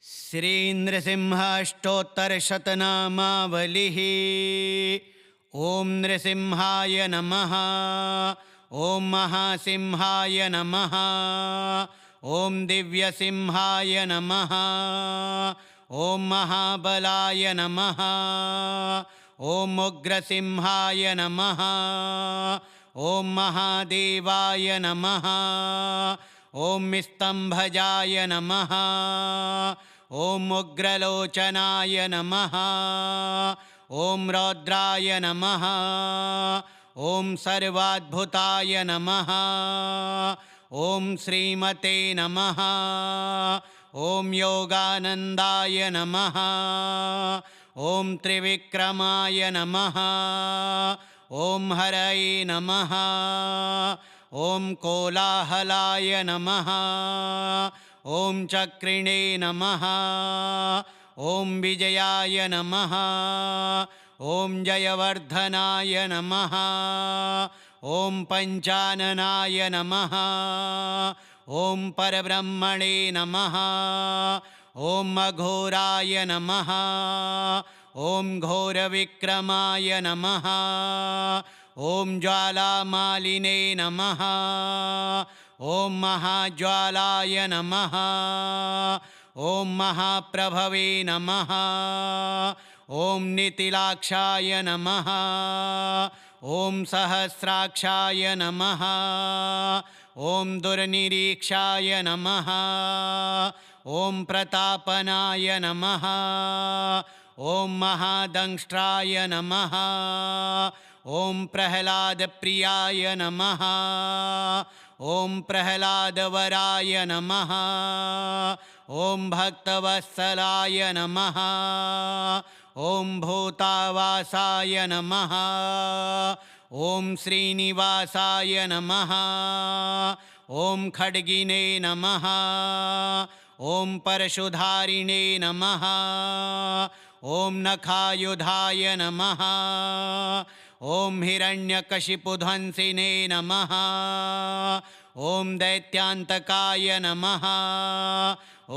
श्रीनृसिंहाष्टोत्तरशतनामावलिः। ॐ नृसिंहाय नमः। ॐ महासिंहाय नमः। ॐ दिव्यसिंहाय नमः। ॐ महाबलाय नमः। ॐ उग्रसिंहाय नमः। ॐ महादेवाय नमः। ॐ स्तम्भजाय नमः। ॐ उग्रलोचनाय नमः। ॐ रौद्राय नमः। ॐ सर्वाद्भुताय नमः। ॐ श्रीमते नमः। ॐ योगानन्दाय नमः। ॐ त्रिविक्रमाय नमः। ॐ हरये नमः। ॐ कोलाहलाय नमः। ॐ चक्रिणे नमः। ॐ विजयाय नमः। ॐ जयवर्धनाय नमः। ॐ पञ्चाननाय नमः। ॐ परब्रह्मणे नमः। ॐ अघोराय नमः। ॐ घोरविक्रमाय नमः। ॐ ज्वालामालिने नमः। ॐ महाज्वालाय नमः। ॐ महाप्रभवे नमः। ॐ नितिलाक्षाय नमः। ॐ सहस्राक्षाय नमः। ॐ दुर्निरीक्षाय नमः। ॐ प्रतापनाय नमः। ॐ महादंष्ट्राय नमः। ॐ प्रह्लादप्रियाय नमः। ॐ प्रह्लादवराय नमः। ॐ भक्तवत्सलाय नमः। ॐ भूतावासाय नमः। ॐ श्रीनिवासाय नमः। ॐ खड्गिने नमः। ॐ परशुधारिणे नमः। ॐ नखायुधाय नमः। ॐ हिरण्यकशिपुध्वंसिने नमः। ॐ दैत्यान्तकाय नमः।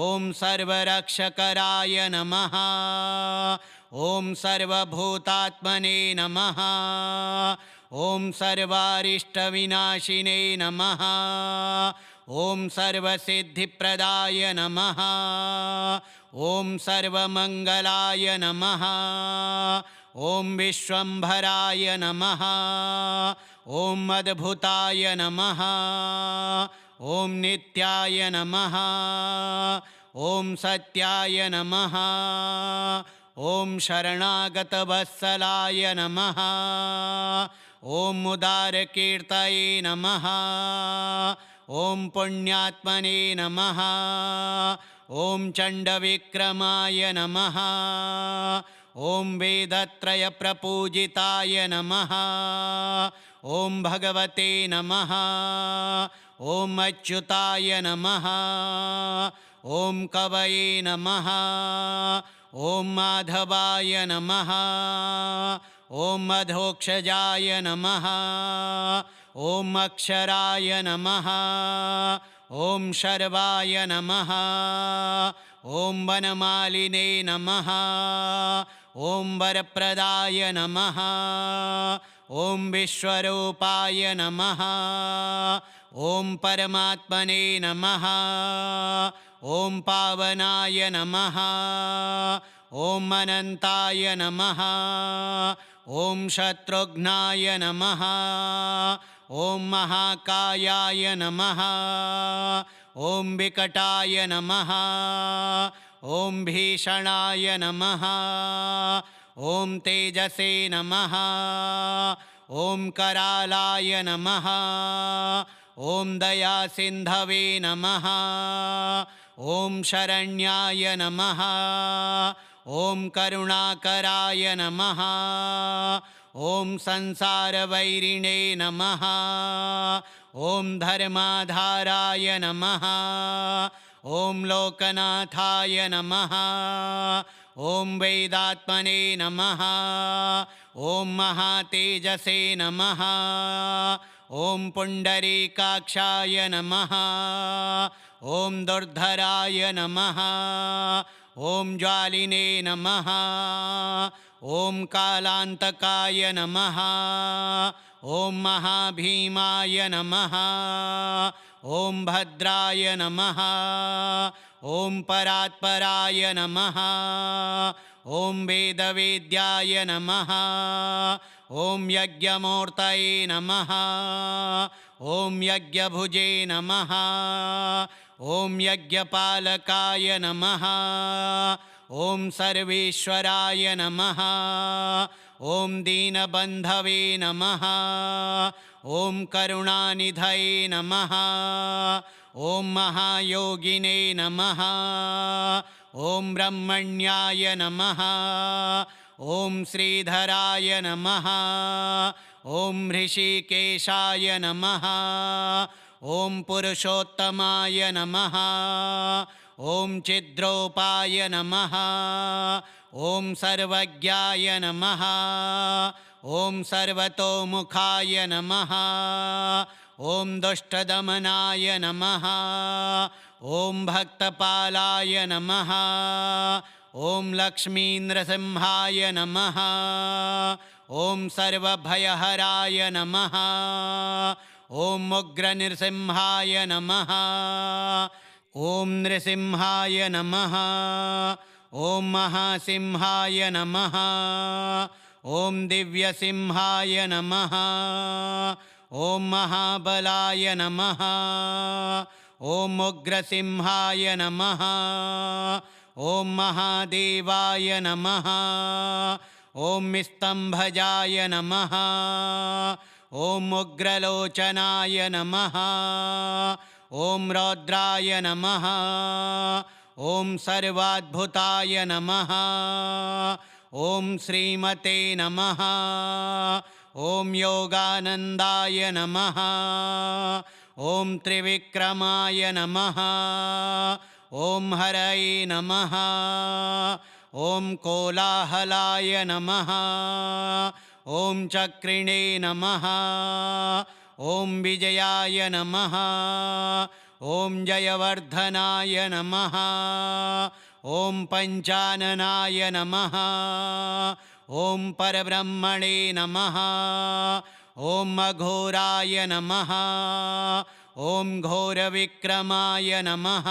ॐ सर्वरक्षकराय नमः। ॐ सर्वभूतात्मने नमः। ॐ सर्वारिष्टविनाशिने नमः। ॐ सर्वसिद्धिप्रदाय नमः। ॐ सर्वमङ्गलाय नमः। ॐ विश्वम्भराय नमः। ॐ अद्भुताय नमः। ॐ नित्याय नमः। ॐ सत्याय नमः। ॐ शरणागतवत्सलाय नमः। ॐ उदारकीर्तये नमः। ॐ पुण्यात्मने नमः। ॐ चण्डविक्रमाय नमः। ॐ वेदत्रयप्रपूजिताय नमः। ॐ भगवते नमः। ॐ अच्युताय नमः। ॐ कवये नमः। ॐ माधवाय नमः। ॐ अधोक्षजाय नमः। ॐ अक्षराय नमः। ॐ शर्वाय नमः। ॐ वनमालिने नमः। ॐ वरप्रदाय नमः। ॐ विश्वरूपाय नमः। ॐ परमात्मने नमः। ॐ पावनाय नमः। ॐ अनन्ताय नमः। ॐ शत्रुघ्नाय नमः। ॐ महाकायाय नमः। ॐ विकटाय नमः। ॐ भीषणाय नमः। ॐ तेजसे नमः। ॐ करालाय नमः। ॐ दयासिन्धवे नमः। ॐ शरण्याय नमः। ॐ करुणाकराय नमः। ॐ संसारवैरिणे नमः। ॐ धर्माधाराय नमः। ॐ लोकनाथाय नमः। ॐ वेदात्मने नमः। ॐ महातेजसे नमः। ॐ पुण्डरीकाक्षाय नमः। ॐ दुर्धराय नमः ॐ ज्वालिने नमः ॐ कालान्तकाय नमः ॐ महाभीमाय नमः ॐ भद्राय नमः ॐ परात्पराय नमः ॐ वेदवेद्याय नमः ॐ यज्ञमूर्तये नमः ॐ यज्ञभुजे नमः ॐ यज्ञपालकाय नमः ॐ सर्वेश्वराय नमः ॐ दीनबन्धवे नमः ॐ करुणानिधये नमः ॐ महायोगिने नमः ॐ ब्रह्मण्याय नमः ॐ श्रीधराय नमः ॐ ऋषिकेशाय नमः ॐ पुरुषोत्तमाय नमः ॐ चिद्रोपाय नमः ॐ सर्वज्ञाय नमः ॐ सर्वतोमुखाय नमः ॐ दुष्टदमनाय नमः ॐ भक्तपालाय नमः ॐ लक्ष्मीनृसिंहाय नमः ॐ सर्वभयहराय नमः ॐ उग्रनृसिंहाय नमः ॐ नृसिंहाय नमः ॐ महासिंहाय नमः ॐ दिव्यसिंहाय नमः ॐ महाबलाय नमः ॐ उग्रसिंहाय नमः ॐ महादेवाय नमः ॐ स्तम्भजाय नमः ॐ उग्रलोचनाय नमः ॐ रौद्राय नमः ॐ सर्वाद्भुताय नमः ॐ श्रीमते नमः ॐ योगानन्दाय नमः ॐ त्रिविक्रमाय नमः ॐ हरये नमः ॐ कोलाहलाय नमः ॐ चक्रिणे नमः ॐ विजयाय नमः ॐ जयवर्धनाय नमः ॐ पञ्चाननाय नमः ॐ परब्रह्मणे नमः ॐ अघोराय नमः ॐ घोरविक्रमाय नमः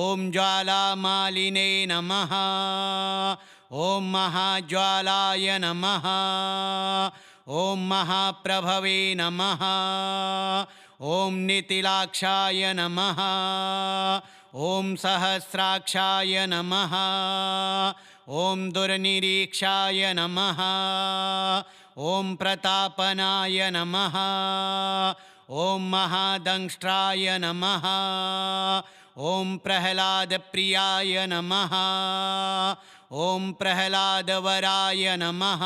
ॐ ज्वालामालिने नमः ॐ महाज्वालाय नमः ॐ महाप्रभवे नमः ॐ नितिलाक्षाय नमः ॐ सहस्राक्षाय नमः ॐ दुर्निरीक्षाय नमः ॐ प्रतापनाय नमः ॐ महादंष्ट्राय नमः ॐ प्रह्लादप्रियाय नमः ॐ प्रह्लादवराय नमः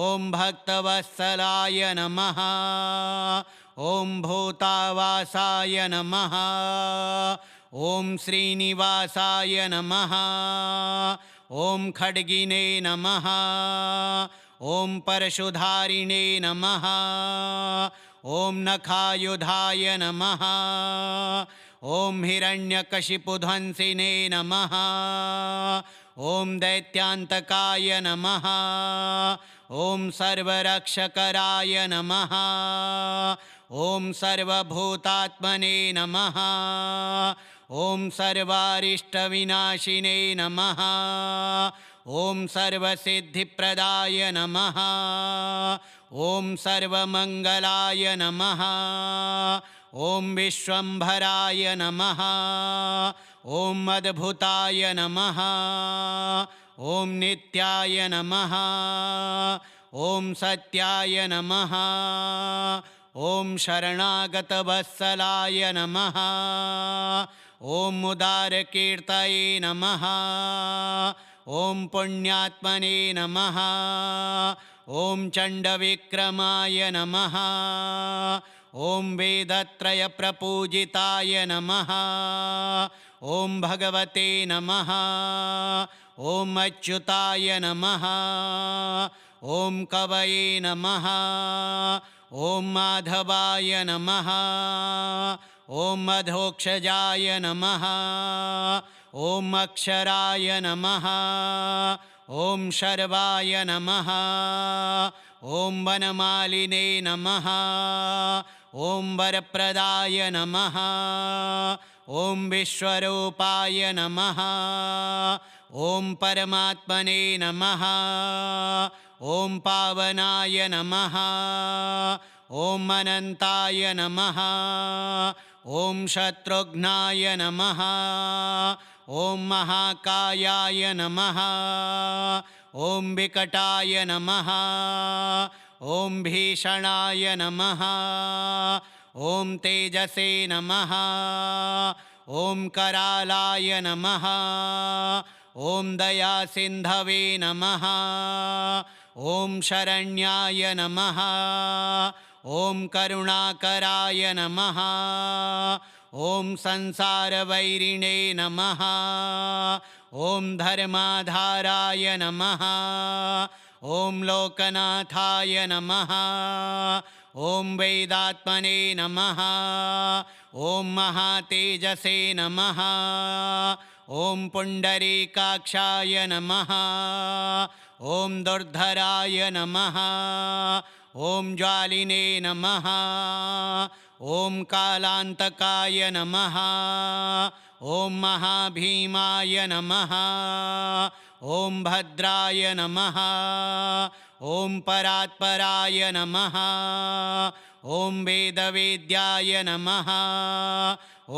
ॐ भक्तवत्सलाय नमः ॐ भूतावासाय नमः ॐ श्रीनिवासाय नमः ॐ खड्गिने नमः ॐ परशुधारिणे नमः ॐ नखायुधाय नमः ॐ हिरण्यकशिपुध्वंसिने नमः ॐ दैत्यान्तकाय नमः ॐ सर्वरक्षकराय नमः ॐ सर्वभूतात्मने नमः ॐ सर्वारिष्टविनाशिने नमः ॐ सर्वसिद्धिप्रदाय नमः ॐ सर्वमङ्गलाय नमः ॐ विश्वम्भराय नमः ॐ अद्भुताय नमः ॐ नित्याय नमः ॐ सत्याय नमः ॐ शरणागतवत्सलाय नमः ॐ उदारकीर्तये नमः ॐ पुण्यात्मने नमः ॐ चण्डविक्रमाय नमः ॐ वेदत्रयप्रपूजिताय नमः ॐ भगवते नमः ॐ अच्युताय नमः ॐ कवये नमः ॐ माधवाय नमः ॐ अधोक्षजाय नमः ॐ अक्षराय नमः ॐ शर्वाय नमः ॐ वनमालिने नमः ॐ वरप्रदाय नमः ॐ विश्वरूपाय नमः ॐ परमात्मने नमः ॐ पावनाय नमः ॐ अनन्ताय नमः ॐ शत्रुघ्नाय नमः ॐ महाकायाय नमः ॐ विकटाय नमः ॐ भीषणाय नमः ॐ तेजसे नमः ॐ करालाय नमः ॐ दयासिन्धवे नमः ॐ शरण्याय नमः ॐ करुणाकराय नमः ॐ संसारवैरिणे नमः ॐ धर्माधाराय नमः ॐ लोकनाथाय नमः ॐ वेदात्मने नमः ॐ महातेजसे नमः ॐ पुण्डरीकाक्षाय नमः ॐ दुर्धराय नमः ॐ ज्वालिने नमः ॐ कालान्तकाय नमः ॐ महाभीमाय नमः ॐ भद्राय नमः ॐ परात्पराय नमः ॐ वेदवेद्याय नमः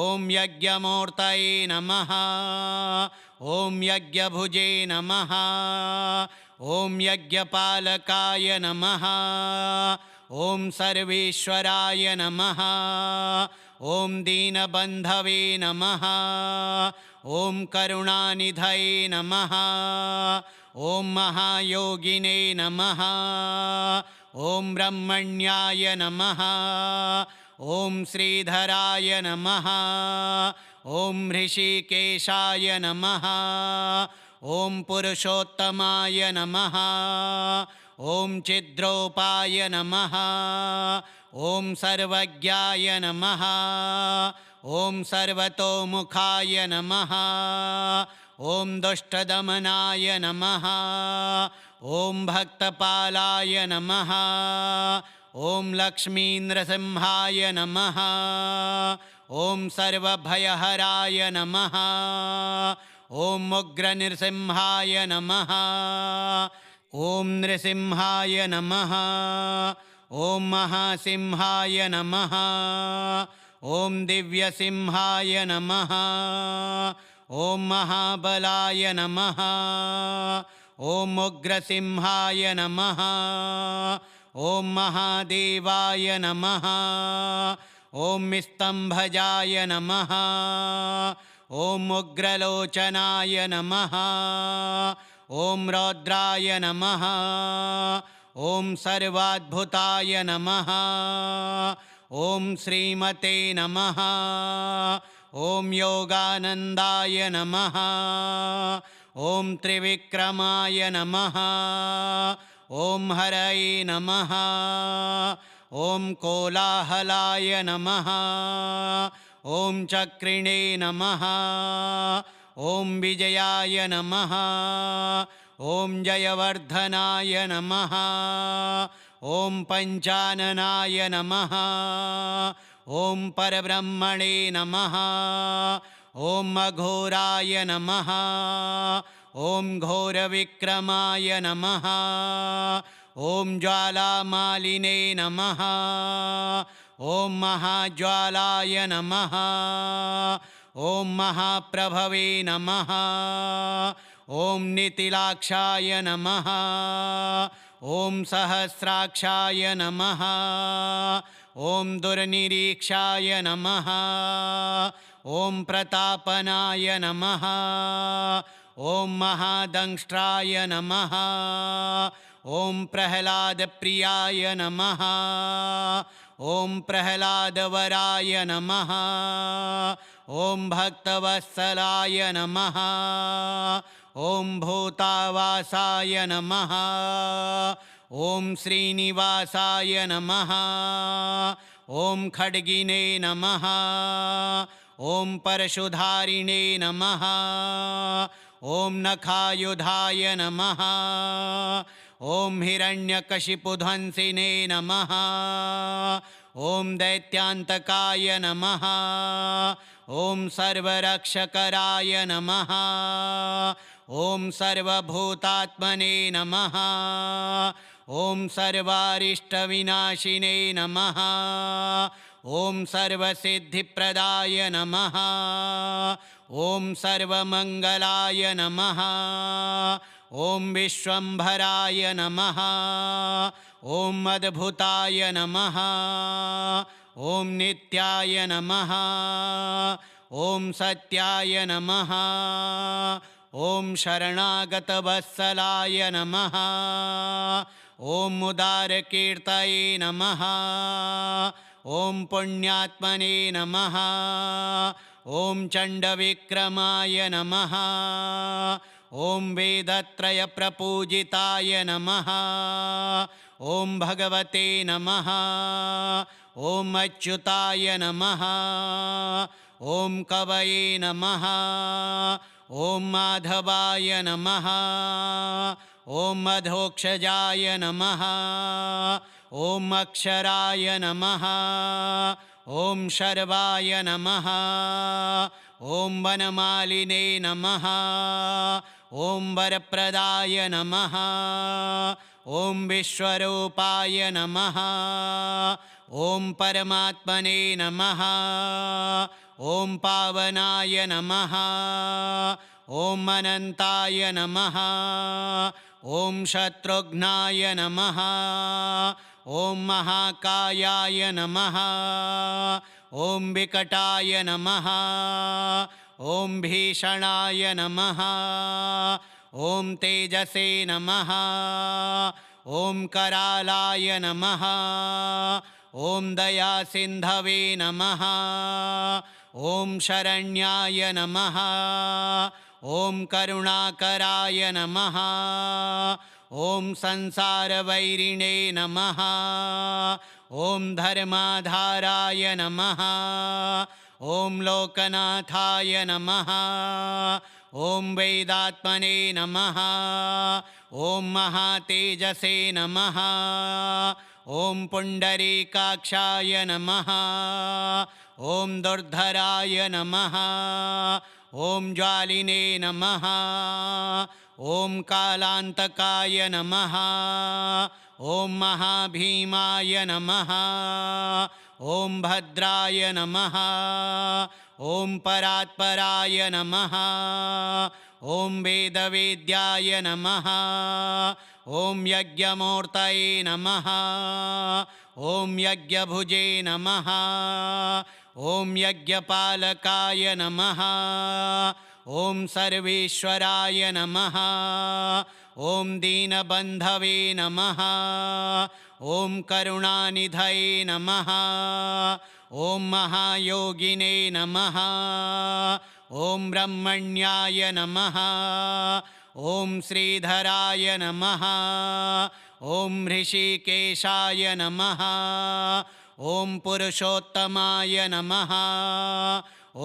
ॐ यज्ञमूर्तये नमः ॐ यज्ञभुजे नमः ॐ यज्ञपालकाय नमः ॐ सर्वेश्वराय नमः ॐ दीनबन्धवे नमः ॐ करुणानिधये नमः ॐ महायोगिने नमः ॐ ब्रह्मण्याय नमः ॐ श्रीधराय नमः ॐ ऋषिकेशाय नमः ॐ पुरुषोत्तमाय नमः ॐ चिद्रोपाय नमः ॐ सर्वज्ञाय नमः ॐ सर्वतोमुखाय नमः ॐ दुष्टदमनाय नमः ॐ भक्तपालाय नमः ॐ लक्ष्मीनृसिंहाय नमः ॐ सर्वभयहराय नमः ॐ उग्रनृसिंहाय नमः ॐ नृसिंहाय नमः ॐ महासिंहाय नमः ॐ दिव्यसिंहाय नमः ॐ महाबलाय नमः ॐ उग्रसिंहाय नमः ॐ महादेवाय नमः ॐ स्तम्भजाय नमः ॐ उग्रलोचनाय नमः ॐ रौद्राय नमः ॐ सर्वाद्भुताय नमः ॐ श्रीमते नमः ॐ योगानन्दाय नमः ॐ त्रिविक्रमाय नमः ॐ हरये नमः ॐ कोलाहलाय नमः ॐ चक्रिणे नमः ॐ विजयाय नमः ॐ जयवर्धनाय नमः ॐ पञ्चाननाय नमः ॐ परब्रह्मणे नमः ॐ अघोराय नमः ॐ घोरविक्रमाय नमः ॐ ज्वालामालिने नमः ॐ महाज्वालाय नमः ॐ महाप्रभवे नमः ॐ नितिलाक्षाय नमः ॐ सहस्राक्षाय नमः ॐ दुर्निरीक्षाय नमः ॐ प्रतापनाय नमः ॐ महादंष्ट्राय नमः ॐ प्रह्लादप्रियाय नमः ॐ प्रह्लादवराय नमः ॐ भक्तवत्सलाय नमः ॐ भूतावासाय नमः ॐ श्रीनिवासाय नमः ॐ खड्गिने नमः ॐ परशुधारिणे नमः ॐ नखायुधाय नमः ॐ हिरण्यकशिपुध्वंसिने नमः ॐ दैत्यान्तकाय नमः ॐ सर्वरक्षकराय नमः ॐ सर्वभूतात्मने नमः ॐ सर्वारिष्टविनाशिने नमः ॐ सर्वसिद्धिप्रदाय नमः ॐ सर्वमङ्गलाय नमः ॐ विश्वम्भराय नमः ॐ अद्भुताय नमः ॐ नित्याय नमः ॐ सत्याय नमः ॐ शरणागतवत्सलाय नमः ॐ उदारकीर्तये नमः ॐ पुण्यात्मने नमः ॐ चण्डविक्रमाय नमः ॐ वेदत्रयप्रपूजिताय नमः ॐ भगवते नमः ॐ अच्युताय नमः ॐ कवये नमः ॐ माधवाय नमः ॐ अधोक्षजाय नमः ॐ अक्षराय नमः ॐ शर्वाय नमः ॐ वनमालिने नमः ॐ वरप्रदाय नमः ॐ विश्वरूपाय नमः ॐ परमात्मने नमः ॐ पावनाय नमः ॐ अनन्ताय नमः ॐ शत्रुघ्नाय नमः ॐ महाकायाय नमः ॐ विकटाय नमः ॐ भीषणाय नमः ॐ तेजसे नमः ॐ करालाय नमः ॐ दयासिन्धवे नमः ॐ शरण्याय नमः ॐ करुणाकराय नमः ॐ संसारवैरिणे नमः ॐ धर्माधाराय नमः ॐ लोकनाथाय नमः ॐ वेदात्मने नमः ॐ महातेजसे नमः ॐ पुण्डरीकाक्षाय नमः ॐ दुर्धराय नमः ॐ ज्वालिने नमः ॐ कालान्तकाय नमः ॐ महाभीमाय नमः ॐ भद्राय नमः ॐ परात्पराय नमः ॐ वेदवेद्याय नमः ॐ यज्ञमूर्तये नमः ॐ यज्ञभुजे नमः ॐ यज्ञपालकाय नमः ॐ सर्वेश्वराय नमः ॐ दीनबन्धवे नमः ॐ करुणानिधये नमः ॐ महायोगिने नमः ॐ ब्रह्मण्याय नमः ॐ श्रीधराय नमः ॐ ऋषिकेशाय नमः ॐ पुरुषोत्तमाय नमः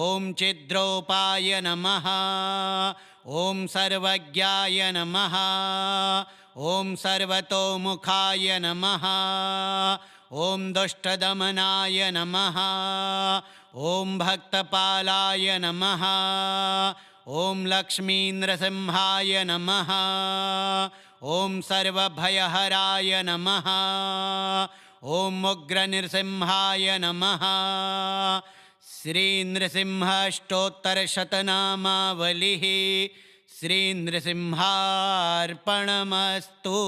ॐ चिद्रोपाय नमः ॐ सर्वज्ञाय नमः ॐ सर्वतोमुखाय नमः ॐ दुष्टदमनाय नमः ॐ भक्तपालाय नमः ॐ लक्ष्मीनृसिंहाय नमः ॐ सर्वभयहराय नमः ॐ उग्रनृसिंहाय नमः श्रीनृसिंहाष्टोत्तरशतनामावलिः श्रीनृसिंहार्पणमस्तु।